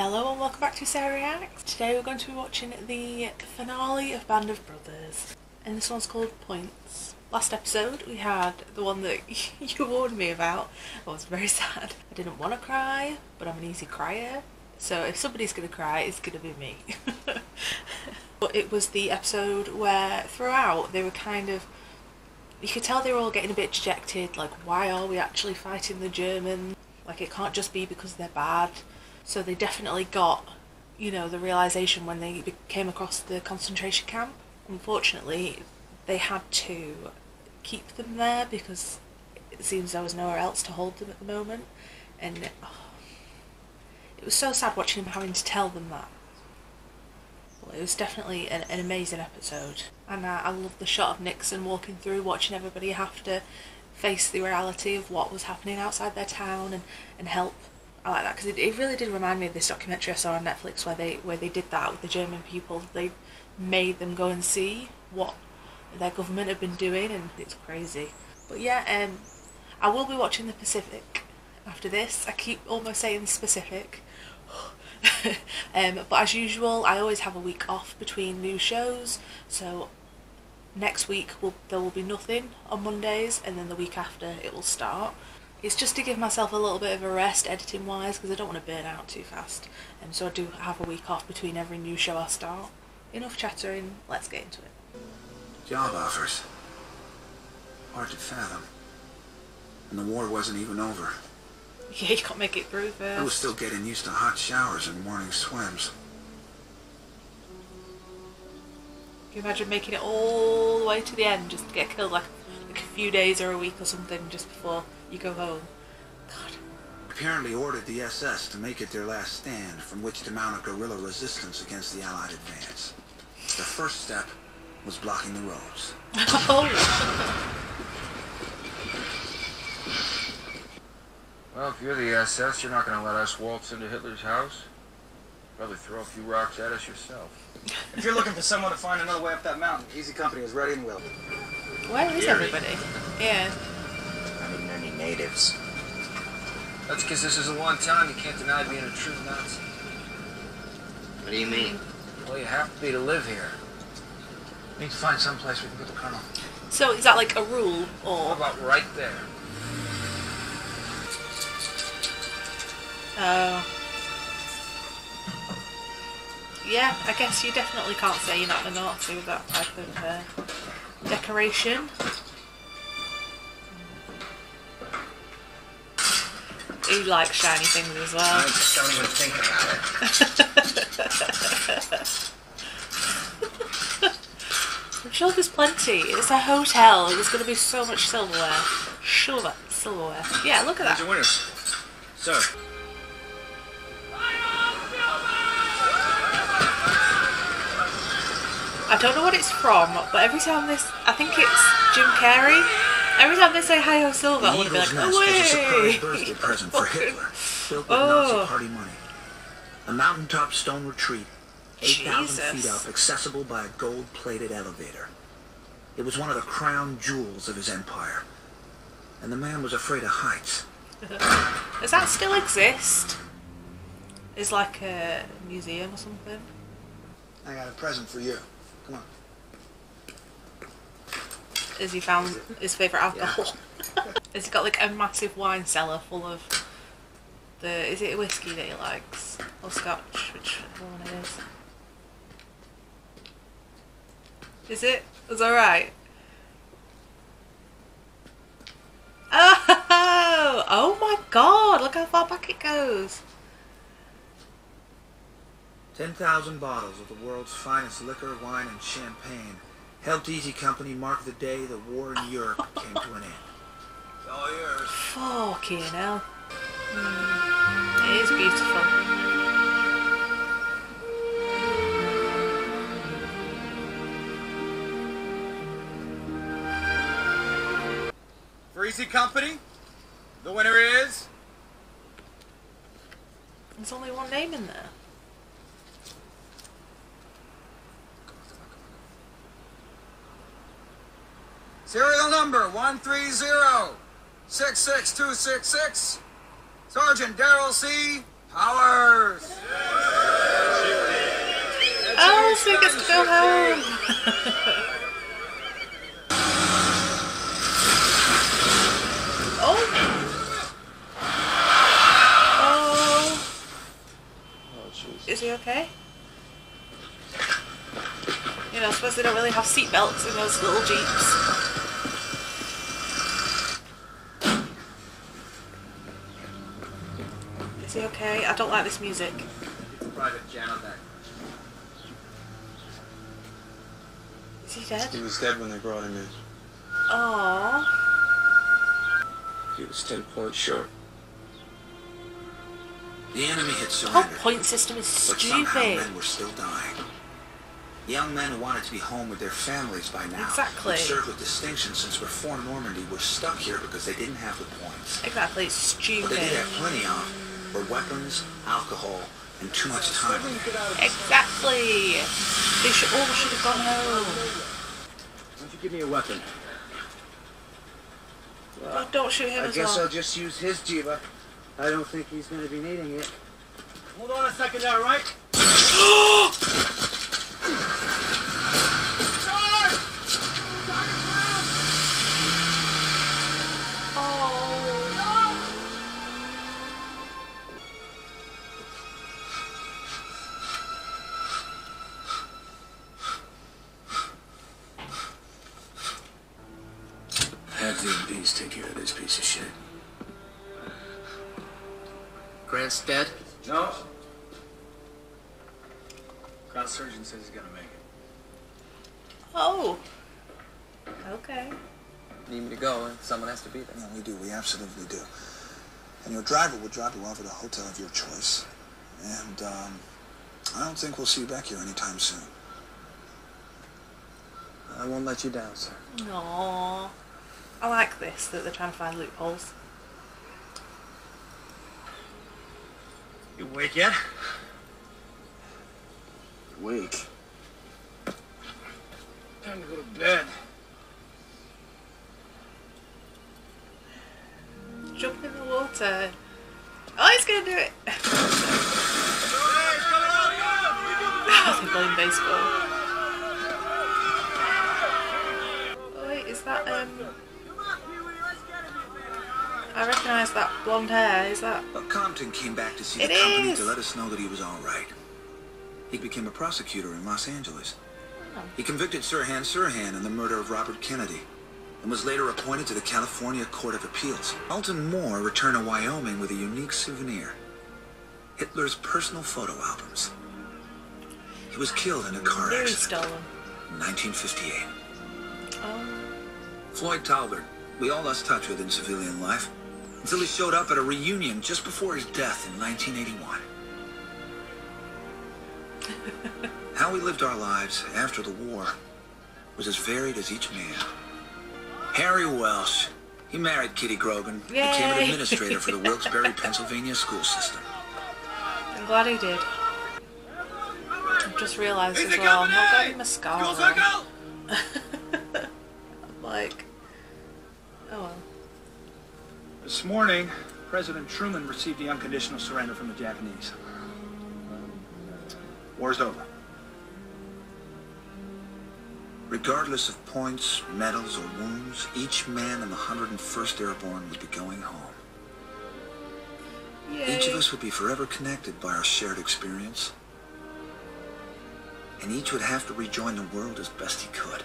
Hello and welcome back to Sarah Reacts. Today we're going to be watching the finale of Band of Brothers, and this one's called Points. Last episode we had the one that you warned me about. I was very sad. I didn't want to cry, but I'm an easy crier, so if somebody's going to cry, it's going to be me. But it was the episode where throughout they were you could tell they were all getting a bit dejected, like, why are we actually fighting the Germans? Like, it can't just be because they're bad. So they definitely got, the realisation when they came across the concentration camp. Unfortunately, they had to keep them there because it seems there was nowhere else to hold them at the moment. And it was so sad watching him having to tell them that. Well, it was definitely an amazing episode. And I love the shot of Nixon walking through, watching everybody have to face the reality of what was happening outside their town and help. I like that because it really did remind me of this documentary I saw on Netflix where they did that with the German people. They made them go and see what their government had been doing, and it's crazy. But yeah, I will be watching The Pacific after this. I keep almost saying specific. But as usual, I always have a week off between new shows, so next week there will be nothing on Mondays, and then the week after it will start. It's just to give myself a little bit of a rest editing wise, because I don't want to burn out too fast, and so I do have a week off between every new show I start. Enough chattering, let's get into it. Job offers. Hard to fathom. And the war wasn't even over. Yeah, you can't make it through first. I was still getting used to hot showers and morning swims. Can you imagine making it all the way to the end just to get killed like a few days or a week or something just before you go home? God. Apparently ordered the SS to make it their last stand from which to mount a guerrilla resistance against the Allied advance. The first step was blocking the roads. Well, if you're the SS, you're not going to let us waltz into Hitler's house. Probably throw a few rocks at us yourself. If you're looking for someone to find another way up that mountain, Easy Company is ready and willing. Where is everybody? Yeah. I mean, any natives. That's because this is a long time. You can't deny being a true Nazi. What do you mean? Well, you have to be to live here. We need to find some place we can put the colonel. So is that like a rule, or? What about right there? Oh. Yeah, I guess you definitely can't say you're not a Nazi with that type of decoration. He likes shiny things as well. I just don't even think about it. I'm sure there's plenty. It's a hotel. There's going to be so much silverware. Sure, silverware. Yeah, look at that. Who's your winners? Sir. I don't know what it's from, but every time I think it's Jim Carrey. Every time they say "Hi-Ho Silver," I want to be like, Nest was a surprise birthday present for Hitler, built with Nazi Party money. A mountaintop stone retreat, 8,000 feet up, accessible by a gold-plated elevator. It was one of the crown jewels of his empire, and the man was afraid of heights. Does that still exist? It's like a museum or something. I got a present for you. Come on. Has he found his favourite alcohol? Has he got like a massive wine cellar full of is it whiskey that he likes? Or scotch? Which one it is? Is it? It's alright. Oh! Oh my god! Look how far back it goes! 10,000 bottles of the world's finest liquor, wine, and champagne helped Easy Company mark the day the war in Europe came to an end. It's all yours. Fucking hell. It is beautiful. For Easy Company, the winner is... There's only one name in there. Serial number 13066266, Sergeant Darrell C. Powers. go home. Is he okay? You know, I suppose they don't really have seatbelts in those little jeeps. Is he okay? I don't like this music. It's a private jet on that. Is he dead? He was dead when they brought him in. Aww. He was 10 points short. The enemy had The surrendered. whole point system is But somehow stupid. men were still dying. Young men who wanted to be home with their families by now Exactly. would serve with distinction since Reform Normandy were stuck here because they didn't have the points. Exactly, it's What stupid. they did have plenty of were weapons, alcohol, and too much time. Exactly. They all should have gone home. Why don't you give me a weapon? Oh, don't shoot him I as guess well. I'll just use his Jiva. I don't think he's going to be needing it. Hold on a second there, right? Have the MPs take care of this piece of shit. Grant's dead? No. Crown surgeon says he's gonna make it. Oh. Okay. Need me to go, and someone has to be there. No, we do. We absolutely do. And your driver will drop you off at a hotel of your choice. And, I don't think we'll see you back here anytime soon. I won't let you down, sir. Aww. I like this, that they're trying to find loopholes. You awake yet? Wake. Time to go to bed. Jump in the water. Oh, he's gonna do it. They're playing baseball. Oh wait, is that I recognise that blonde hair. Is that? Well, Compton came back to see It the company is. to let us know that he was all right. He became a prosecutor in Los Angeles. Oh. He convicted Sirhan Sirhan in the murder of Robert Kennedy and was later appointed to the California Court of Appeals. Alton Moore returned to Wyoming with a unique souvenir: Hitler's personal photo albums. He was killed in a car Nearly accident stolen. in 1958. Oh. Floyd Talbert, we all lost touch with in civilian life until he showed up at a reunion just before his death in 1981. How we lived our lives after the war was as varied as each man. Harry Welsh, he married Kitty Grogan, became an Yay. administrator for the Wilkes-Barre, Pennsylvania school system. I'm glad he did. I've just realised as well, I'm not got mascara. I'm like, oh well. This morning, President Truman received the unconditional surrender from the Japanese. War's over. Regardless of points, medals, or wounds, each man in the 101st Airborne would be going home. Yay. Each of us would be forever connected by our shared experience. And each would have to rejoin the world as best he could.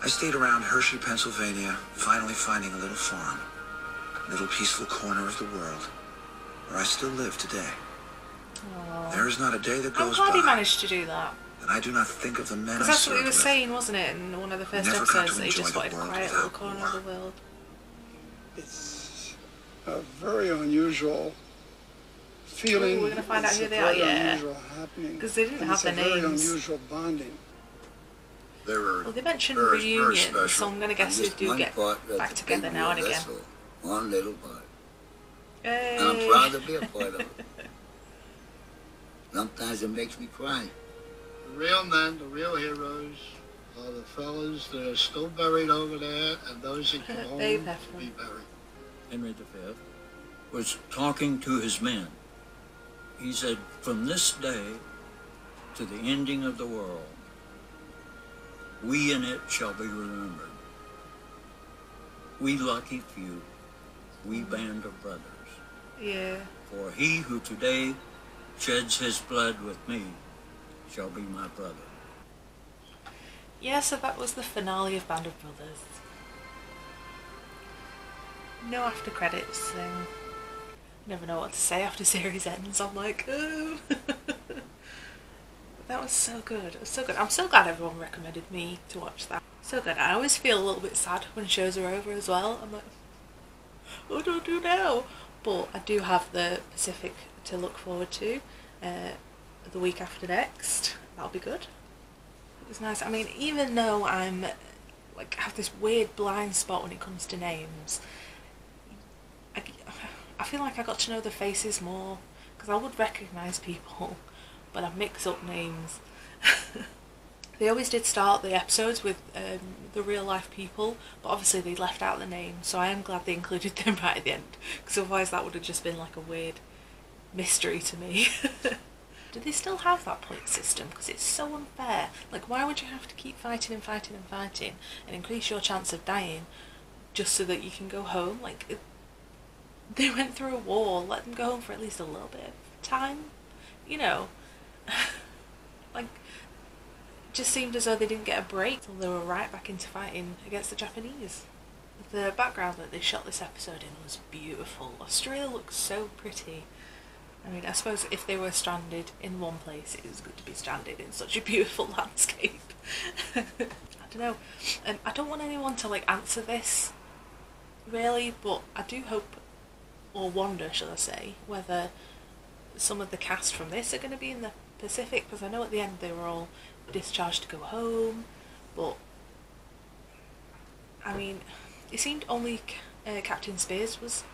I stayed around Hershey, Pennsylvania, finally finding a little farm, a little peaceful corner of the world, where I still live today. Aww. There is not a day that I'm goes glad he by managed to do that. that I do not think of the men I Because that's what he served was with. saying, wasn't it, in one of the first Never got episodes, to that he just enjoy wanted the a world quiet little without corner war. of the world. It's a very unusual feeling. Ooh, we're gonna find out It's who a they are, very yeah. unusual happening. 'Cause they didn't And have it's their a very names. unusual bonding. They were Well, they mentioned very reunion, special. so I'm gonna guess And they just do one get part of back the together big now and wheel, again. that's all. One little part. Hey. And I'm proud to be a part of it. Sometimes it makes me cry. The real men, the real heroes, are the fellas that are still buried over there, and those that go home Dave to Heffernan. be buried. Henry V was talking to his men He said, from this day to the ending of the world, we in it shall be remembered. We lucky few, we band of brothers. Yeah. For he who today sheds his blood with me shall be my brother. Yeah, so that was the finale of Band of Brothers. No after credits thing. Never know what to say after series ends. I'm like, oh. That was so good. It was so good. I'm so glad everyone recommended me to watch that. So good. I always feel a little bit sad when shows are over as well. I'm like, what do I do now? But I do have the Pacific to look forward to the week after next. That'll be good. It was nice. I mean, even though I'm like have this weird blind spot when it comes to names, I feel like I got to know the faces more, because I would recognise people, but I mix up names. They always did start the episodes with the real life people, but obviously they left out the names, so I am glad they included them right at the end, because otherwise that would have just been like a weird mystery to me. Do they still have that point system? Because it's so unfair. Like, why would you have to keep fighting and fighting and fighting and increase your chance of dying just so that you can go home? Like, they went through a war, let them go home for at least a little bit of time, you know. Like, it just seemed as though they didn't get a break until they were right back into fighting against the Japanese. The background that they shot this episode in was beautiful. Australia looks so pretty. I mean, I suppose if they were stranded in one place, it was good to be stranded in such a beautiful landscape. I don't know. I don't want anyone to like answer this, really, but I do hope, or wonder, shall I say, whether some of the cast from this are going to be in the Pacific, because I know at the end they were all discharged to go home, but I mean, it seemed only Captain Spears was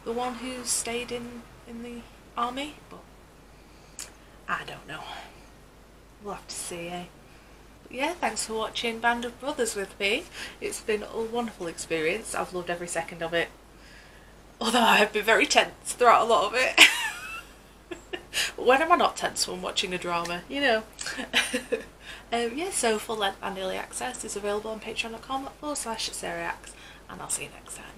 the one who stayed in the army, but I don't know. We'll have to see, eh? But yeah, thanks for watching Band of Brothers with me. It's been a wonderful experience. I've loved every second of it. Although I have been very tense throughout a lot of it. When am I not tense when watching a drama, you know? Yeah, so full length and early access is available on patreon.com/SarahX, and I'll see you next time.